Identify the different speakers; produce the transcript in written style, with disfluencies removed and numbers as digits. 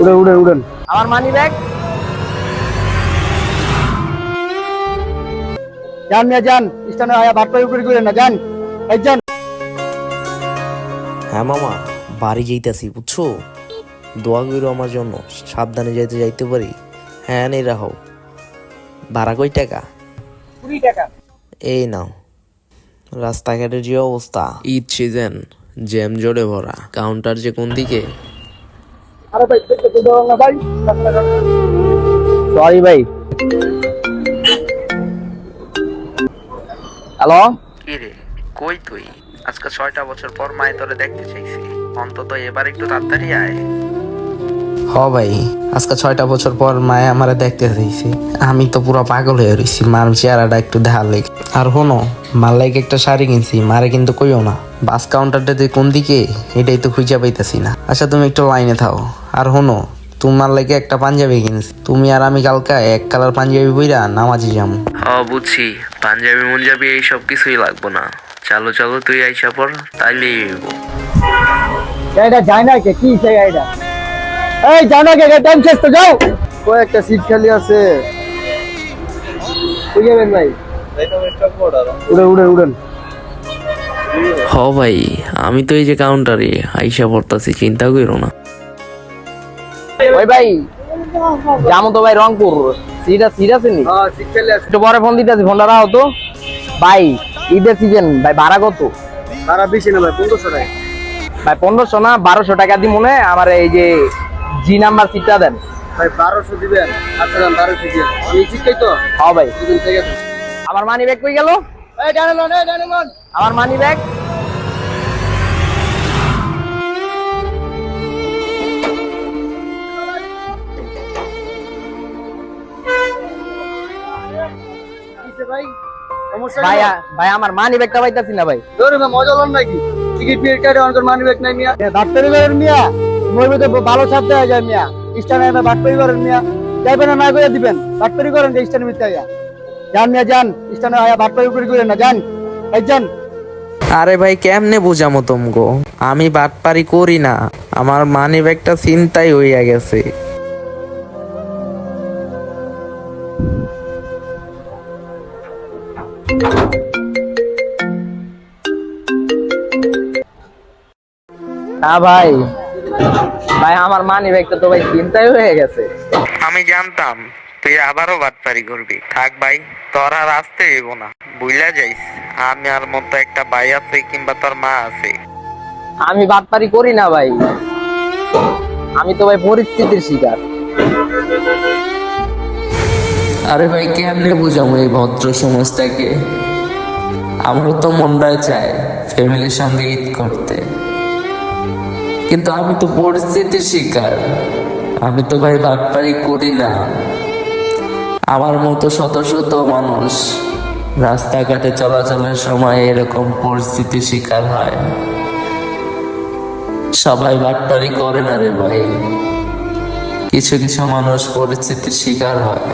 Speaker 1: উড়ে উড়ে উড়েন। আমার মানি ব্যাগ যান মিয়া যান, স্টেশনে আয়া বাটপাই উপরে করেন না, যান এই যান।
Speaker 2: হ্যাঁ মামা, বাড়ি যাইতাছি বুঝছো, দোয়া কইরো আমার জন্য, সাবধানে যাইতে পারি। হ্যাঁ নেই রাহো। ভাড়া কই টাকা?
Speaker 1: 20 টাকা।
Speaker 2: এই নাও। রাস্তাঘাটের যে অবস্থা, ঈদ সিজন, জ্যাম জোরে ভরা, কাউন্টার যে কোন দিকে।
Speaker 1: আরে ভাই দেখতে দাও না ভাই, সরি ভাই। হ্যালো,
Speaker 2: কি রে, কই তুই? আজকে 6টা বছর পর মায়ে তোরে দেখতে চাইছি, অন্তত এবার একটু তাড়াতাড়ি আয়। হ ভাই, আজকে 6টা বছর পর মায়ে আমারে দেখতে চাইছে। আমি তো পুরো পাগল হয়ে রইছি মার চেহারাটা একটু দেখার লেগে। আর হনো, মার লাগে একটা শাড়ি কিনছি, মারে কিন্তু কইও না। বাস কাউন্টারটাতে কোন দিকে এটাই তো খুঁজে পাইতাছি না। আচ্ছা তুমি একটু লাইনে থাও। আর হনো, তোমার লাগে একটা পাঞ্জাবি কিনছি, তুমি আর আমি কালকা এক কালার পাঞ্জাবি পইরা নামাজি যাবো। বুঝছি, পাঞ্জাবি মুঞ্জাবি এইসব কিছুই লাগবো না। চলো চলো, তুই আইসা পর, তাইলেই হইব।
Speaker 1: এটা যায় না কে, কি চাই এটা? এই যাও না কে, টাইম শেষ তো, যাও। কই একটা সিট খালি আছে, কই যাবেন ভাই? উড়ে উড়ে উড়েন।
Speaker 2: হ ভাই, আমি তো এই যে কাউন্টারে আইসা পড়তাছি, চিন্তা করো না।
Speaker 1: ওই ভাই যাবো তো ভাই রংপুর, সিট আছে নি? সিট খালি আছে। একটু পরে ফোন দিতেছি, ফোনটা রাখো তো ভাই। ঈদের সিজন ভাই, ভাড়া কত? ভাড়া বেশি না ভাই, 1500 টাকা। ভাই 1500 না, 1200 টাকা দি মনে। আমার এই যে জি নাম্বার সিটটা দেন ভাই। 1200 দিবেন? আচ্ছা দেন, 1200 দিবেন। আমি সিটটাই তো। হ্যাঁ ভাই। ঠিক আছে। আমার মানি ব্যাগ কই গেল? এই ডানে লন, এই ডানে লন। আমার মানি ব্যাগ। ভাই ভাই ভাই আমার মানি ব্যাগটা পাইতাছি না ভাই। ধরে না, মজা লন নাকি? টিকিট পিট কাটে অনকর মানি ব্যাগ নাই মিয়া। ডাক্তারি করেন মিয়া, মইবে তো ভালো ছাপ দেয়া যায় মিয়া। স্টানে না ডাক্তারি করেন মিয়া, যাইবেন না কইয়া দিবেন। ডাক্তারি করেন যে স্টানে মিতে আয়া যান মিয়া, যান স্টানে আয়া ডাক্তারি উপরে করেন না, যান এই যান।
Speaker 2: আরে ভাই কেমনে বুঝামো তোমগো, আমি বাটপারি করি না, আমার মানি ব্যাগটা চিন্তাই হইয়া গেছে।
Speaker 1: না ভাই, ভাই আমার মানি ব্যাগটা তো ভাই চিন্তাই হয়ে গেছে।
Speaker 2: আমি জানতাম তুই আবারও বাটপারি করবি। থাক ভাই, তোর আর আসতে হইব না, বুঝলা যাইস। আমি আর মতো একটা ভাই আছে, কিংবা তোর মা আছে।
Speaker 1: আমি বাটপারি করি না ভাই, আমি তো ভাই পরিস্থিতির শিকার।
Speaker 2: আরে ভাই কেমনে বুঝাবো এই ভদ্র সমাজটাকে? আমারও তো মনটা চায় ফ্যামিলির সঙ্গে ঈদ করতে, কিন্তু আমি তো পরিস্থিতির শিকার। আমি তো ভাই বাটপারি করি না। আমার মতো শত শত মানুষ রাস্তাঘাটে চলাচলের সময় এরকম পরিস্থিতির শিকার হয়। সবাই বাটপারি করে না রে ভাই, কিছু কিছু মানুষ পরিস্থিতির শিকার হয়।